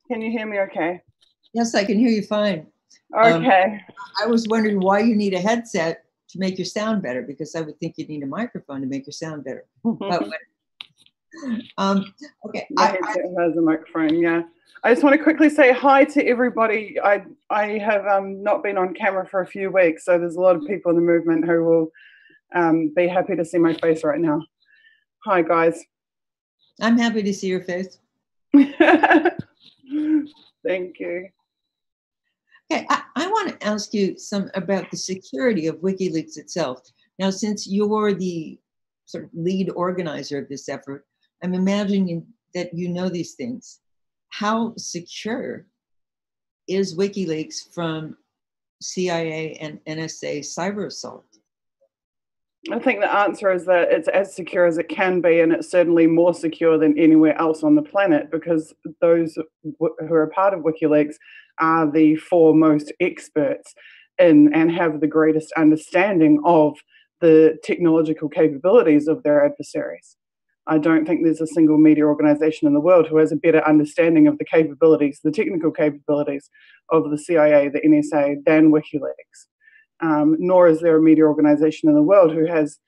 Can you hear me okay? Yes, I can hear you fine. Okay. I was wondering why you need a headset to make your sound better, because I would think you'd need a microphone to make your sound better. But okay. My headset has a microphone, yeah. I just want to quickly say hi to everybody. I have not been on camera for a few weeks, so there's a lot of people in the movement who will be happy to see my face right now. Hi, guys. I'm happy to see your face. Thank you. Okay, I want to ask you some about the security of WikiLeaks itself. Now, since you're the sort of lead organizer of this effort, I'm imagining that you know these things. How secure is WikiLeaks from CIA and NSA cyber assault? I think the answer is that it's as secure as it can be, and it's certainly more secure than anywhere else on the planet, because those who are part of WikiLeaks are the foremost experts in and have the greatest understanding of the technological capabilities of their adversaries. I don't think there's a single media organization in the world who has a better understanding of the capabilities, the technical capabilities of the CIA, the NSA, than WikiLeaks. Nor is there a media organization in the world who has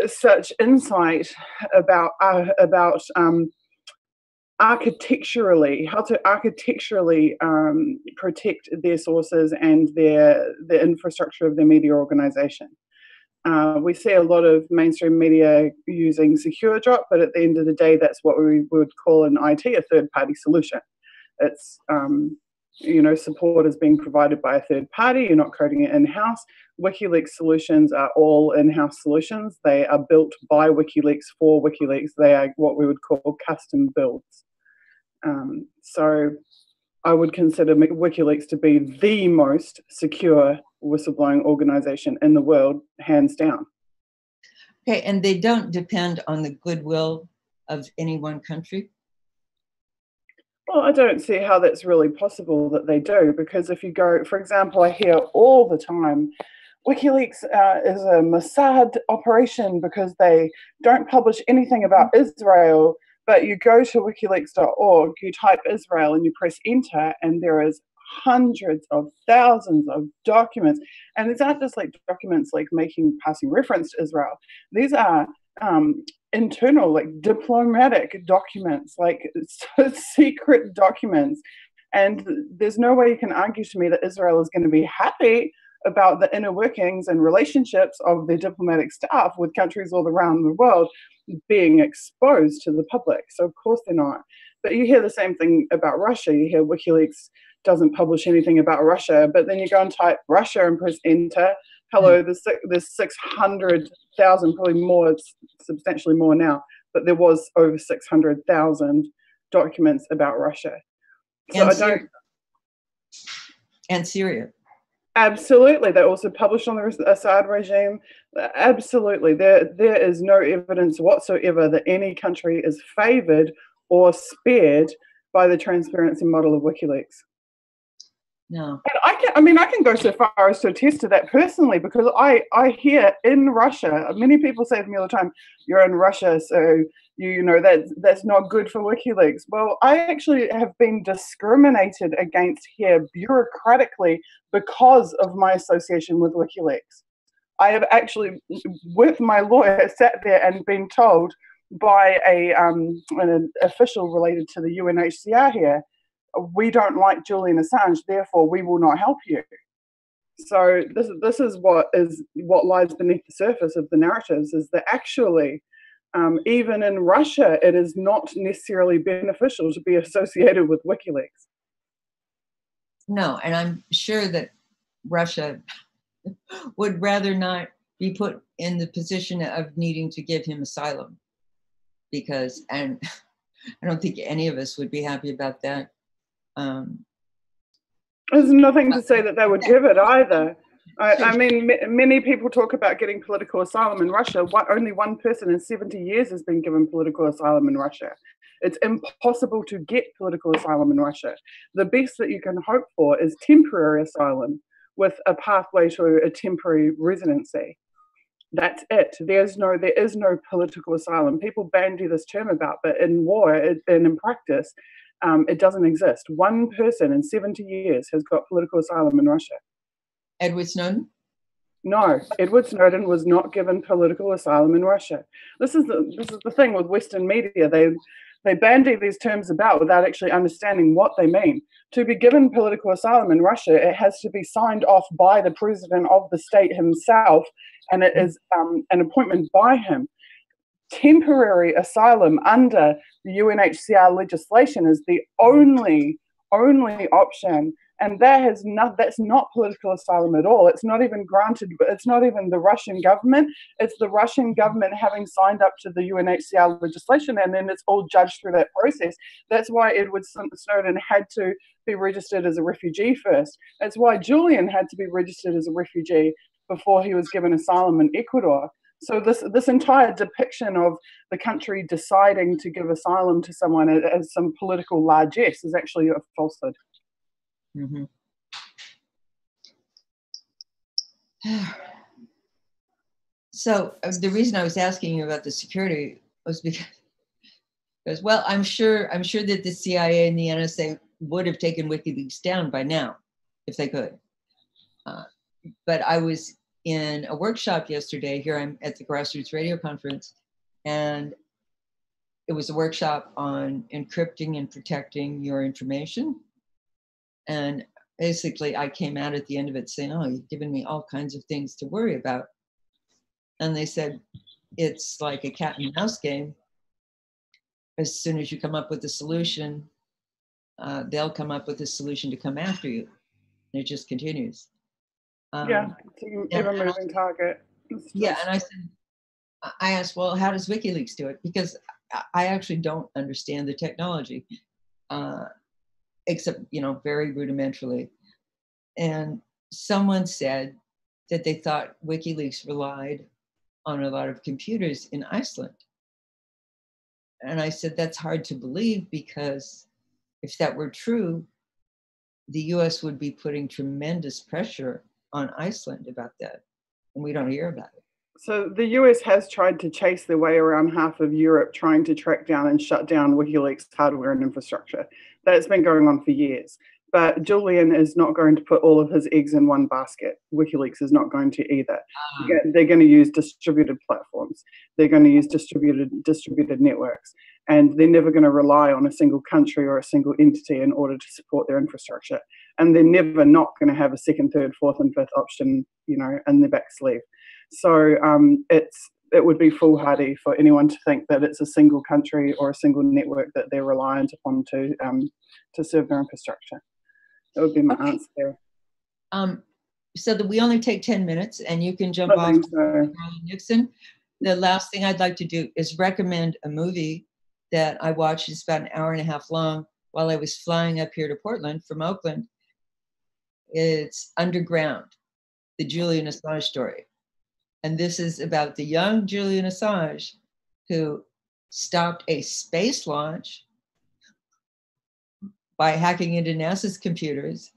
such insight about architecturally, how to architecturally protect their sources and the infrastructure of their media organization. We see a lot of mainstream media using secure drop, but at the end of the day, that's what we would call in IT a third-party solution. It's support is being provided by a third party. You're not coding it in-house. WikiLeaks solutions are all in-house solutions. They are built by WikiLeaks for WikiLeaks. They are what we would call custom builds. So I would consider WikiLeaks to be the most secure whistleblowing organization in the world, hands down. Okay, and they don't depend on the goodwill of any one country? Well, I don't see how that's really possible that they do, because if you go, for example, I hear all the time, WikiLeaks is a Mossad operation because they don't publish anything about Israel, but you go to wikileaks.org, you type Israel and you press enter, and there is hundreds of thousands of documents. And these aren't just like documents like passing reference to Israel. These are internal, like diplomatic documents, like secret documents. And there's no way you can argue to me that Israel is going to be happy about the inner workings and relationships of their diplomatic staff with countries all around the world being exposed to the public. So of course they're not. But you hear the same thing about Russia. You hear WikiLeaks doesn't publish anything about Russia, but then you go and type Russia and press enter. Hello, there's 600,000, probably more, substantially more now, but there was over 600,000 documents about Russia. So and Syria. Absolutely. They also published on the Assad regime. Absolutely. There is no evidence whatsoever that any country is favored or spared by the transparency model of WikiLeaks. No. And I can go so far as to attest to that personally, because I hear in Russia, many people say to me all the time, you're in Russia, so that's not good for WikiLeaks. Well, I actually have been discriminated against here bureaucratically because of my association with WikiLeaks. I have actually, with my lawyer, sat there and been told by an official related to the UNHCR here, we don't like Julian Assange, therefore we will not help you. So this is what lies beneath the surface of the narratives, is that actually, even in Russia, it is not necessarily beneficial to be associated with WikiLeaks. No, and I'm sure that Russia would rather not be put in the position of needing to give him asylum, and I don't think any of us would be happy about that. There's nothing to say that they would give it either. I mean, many people talk about getting political asylum in Russia. Only one person in 70 years has been given political asylum in Russia. It's impossible to get political asylum in Russia. The best that you can hope for is temporary asylum with a pathway to a temporary residency. That's it. There is no political asylum. People bandy this term about, but in law and in practice, It doesn't exist. One person in 70 years has got political asylum in Russia. Edward Snowden? No, Edward Snowden was not given political asylum in Russia. This is the thing with Western media. They bandy these terms about without actually understanding what they mean. To be given political asylum in Russia, it has to be signed off by the president of the state himself, and it is an appointment by him. Temporary asylum under the UNHCR legislation is the only option, and that's not political asylum at all. It's not even granted. It's not even the Russian government. It's the Russian government having signed up to the UNHCR legislation, and then it's all judged through that process. That's why Edward Snowden had to be registered as a refugee first. That's why Julian had to be registered as a refugee before he was given asylum in Ecuador. So this entire depiction of the country deciding to give asylum to someone as some political largesse is actually a falsehood. Mm-hmm. So the reason I was asking you about the security was because well, I'm sure that the CIA and the NSA would have taken WikiLeaks down by now if they could. But I was in a workshop yesterday. Here I'm at the Grassroots Radio Conference, and it was a workshop on encrypting and protecting your information. And basically I came out at the end of it saying, oh, you've given me all kinds of things to worry about. And they said, it's like a cat and mouse game. As soon as you come up with a solution, they'll come up with a solution to come after you. And it just continues. It's a moving target. Yeah, and I asked, well, how does WikiLeaks do it? Because I actually don't understand the technology, except, very rudimentarily. And someone said that they thought WikiLeaks relied on a lot of computers in Iceland. And I said, that's hard to believe, because if that were true, the US would be putting tremendous pressure on Iceland about that, and we don't hear about it. So the US has tried to chase their way around half of Europe, trying to track down and shut down WikiLeaks hardware and infrastructure. That's been going on for years. But Julian is not going to put all of his eggs in one basket. WikiLeaks is not going to either. They're going to use distributed platforms. They're going to use distributed networks. And they're never going to rely on a single country or a single entity in order to support their infrastructure. And they're never not going to have a second, third, fourth, and fifth option, in their back sleeve. So it would be foolhardy for anyone to think that it's a single country or a single network that they're reliant upon to serve their infrastructure. That would be my answer there. So that we only take 10 minutes, and you can jump off to Garland Nixon. The last thing I'd like to do is recommend a movie that I watched. It's about an hour and a half long while I was flying up here to Portland from Oakland. It's Underground, the Julian Assange story. And this is about the young Julian Assange who stopped a space launch by hacking into NASA's computers,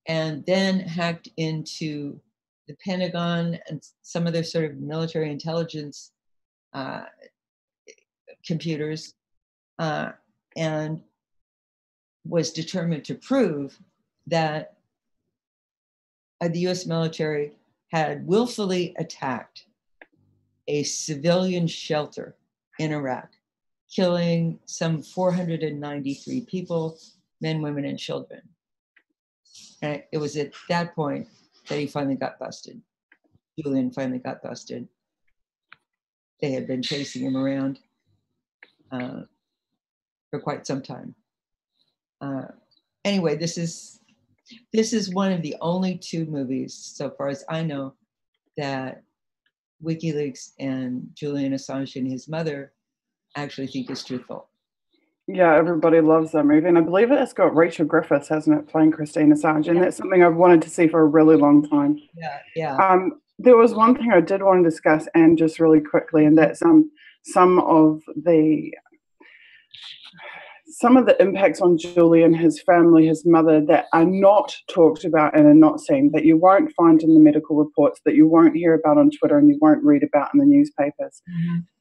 and then hacked into the Pentagon and some of their sort of military intelligence computers, and was determined to prove that the US military had willfully attacked a civilian shelter in Iraq, killing some 493 people, men, women, and children. And it was at that point that he finally got busted. Julian finally got busted. They had been chasing him around for quite some time. Anyway, this is one of the only two movies, so far as I know, that WikiLeaks and Julian Assange and his mother actually think is truthful. Yeah, everybody loves that movie. And I believe it's got Rachel Griffiths, hasn't it, playing Kristinn Assange? And that's something I've wanted to see for a really long time. Yeah. There was one thing I did want to discuss, and just really quickly, and that's some of the impacts on Julian, his family, his mother, that are not talked about and are not seen, that you won't find in the medical reports, that you won't hear about on Twitter, and you won't read about in the newspapers,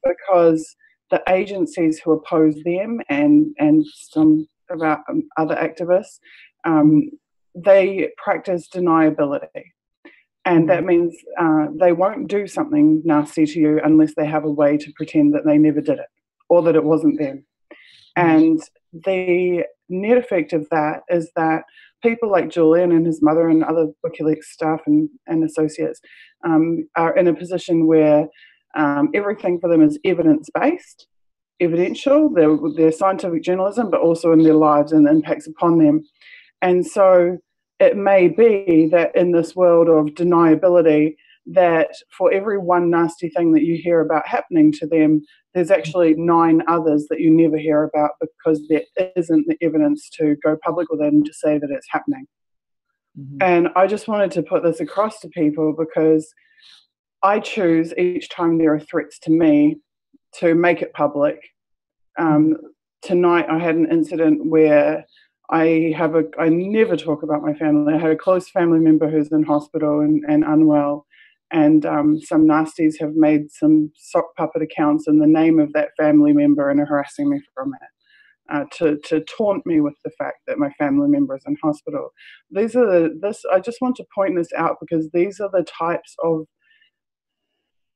because the agencies who oppose them and some about other activists, they practice deniability. And that means they won't do something nasty to you unless they have a way to pretend that they never did it or that it wasn't them. And the net effect of that is that people like Julian and his mother and other WikiLeaks staff and associates are in a position where everything for them is evidence-based, evidential, their scientific journalism, but also in their lives and the impacts upon them. And so it may be that in this world of deniability, that for every one nasty thing that you hear about happening to them, there's actually 9 others that you never hear about because there isn't the evidence to go public with it and to say that it's happening. And I just wanted to put this across to people because I choose each time there are threats to me to make it public. Tonight I had an incident where I never talk about my family. I had a close family member who's in hospital and unwell, and some nasties have made some sock puppet accounts in the name of that family member and are harassing me from it, to taunt me with the fact that my family member is in hospital. I just want to point this out because these are the types of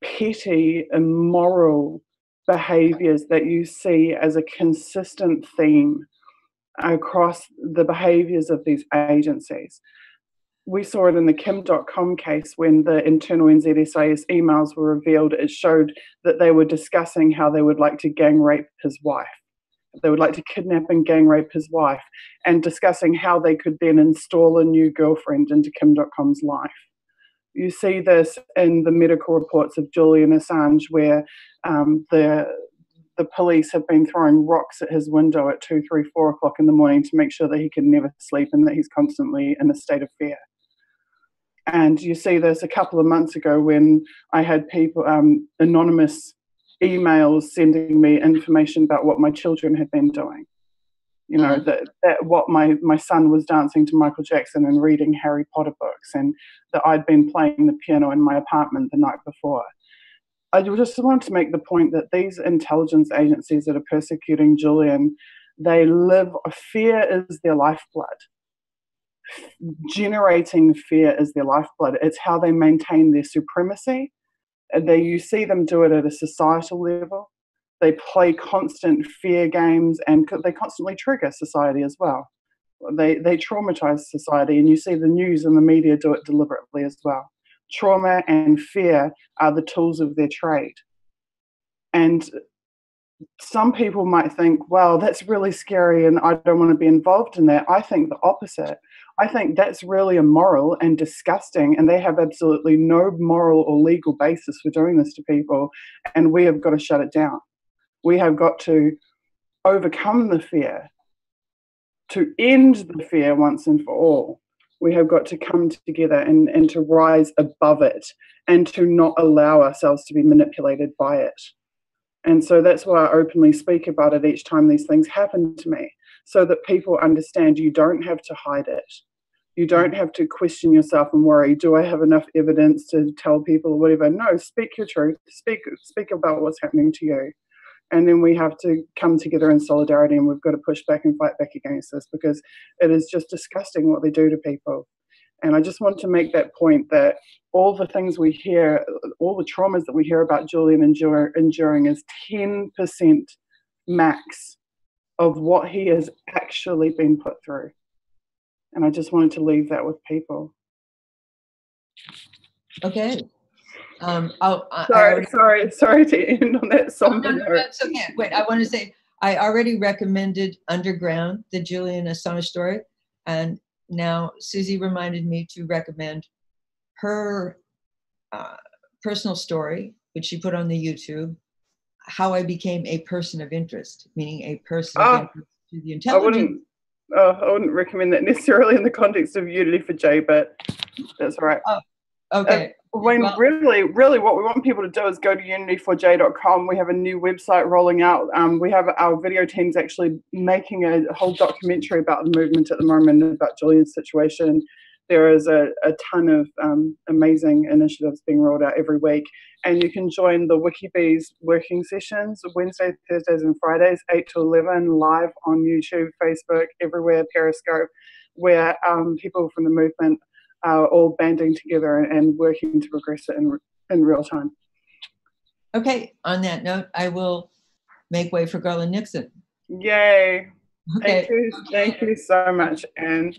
petty, immoral behaviors that you see as a consistent theme across the behaviors of these agencies. We saw it in the Kim.com case when the internal NZSIS emails were revealed. It showed that they were discussing how they would like to gang rape his wife. They would like to kidnap and gang rape his wife, and discussing how they could then install a new girlfriend into Kim.com's life. You see this in the medical reports of Julian Assange, where the police have been throwing rocks at his window at 2, 3, 4 o'clock in the morning to make sure that he can never sleep and that he's constantly in a state of fear. And you see this a couple of months ago when I had people, anonymous emails sending me information about what my children had been doing. You know, that what my son was dancing to Michael Jackson and reading Harry Potter books, and that I'd been playing the piano in my apartment the night before. I just want to make the point that these intelligence agencies that are persecuting Julian, they live, fear is their lifeblood. Generating fear is their lifeblood. It's how they maintain their supremacy. You see them do it at a societal level. They play constant fear games, and they constantly trigger society as well. They traumatize society, and you see the news and the media do it deliberately as well. Trauma and fear are the tools of their trade. And some people might think, well, that's really scary and I don't want to be involved in that. I think the opposite. I think that's really immoral and disgusting, and they have absolutely no moral or legal basis for doing this to people, and we have got to shut it down. We have got to overcome the fear, to end the fear once and for all. We have got to come together and to rise above it and to not allow ourselves to be manipulated by it. And so that's why I openly speak about it each time these things happen to me, so that people understand you don't have to hide it. You don't have to question yourself and worry, do I have enough evidence to tell people or whatever? No, speak your truth. Speak about what's happening to you. And then we have to come together in solidarity, and we've got to push back and fight back against this, because it is just disgusting what they do to people. And I just want to make that point, that all the things we hear, all the traumas that we hear about Julian enduring is 10% max of what he has actually been put through. And I just wanted to leave that with people. Okay. Sorry to end on that somber note. That's okay. Wait, I want to say, I already recommended Underground, the Julian Assange story, and now Suzie reminded me to recommend her personal story, which she put on the YouTube, How I Became a Person of Interest, meaning a person of interest to the intelligence. I wouldn't recommend that necessarily in the context of Unity for J, but that's right. Okay. Really what we want people to do is go to unity4j.com. We have a new website rolling out. We have our video teams actually making a whole documentary about the movement at the moment, about Julian's situation. there is a ton of amazing initiatives being rolled out every week. And you can join the WikiBees working sessions Wednesdays, Thursdays and Fridays, 8 to 11, live on YouTube, Facebook, everywhere, Periscope, where people from the movement are all banding together and working to progress it in real time. Okay, on that note, I will make way for Garland Nixon. Yay. Okay. Thank you so much. And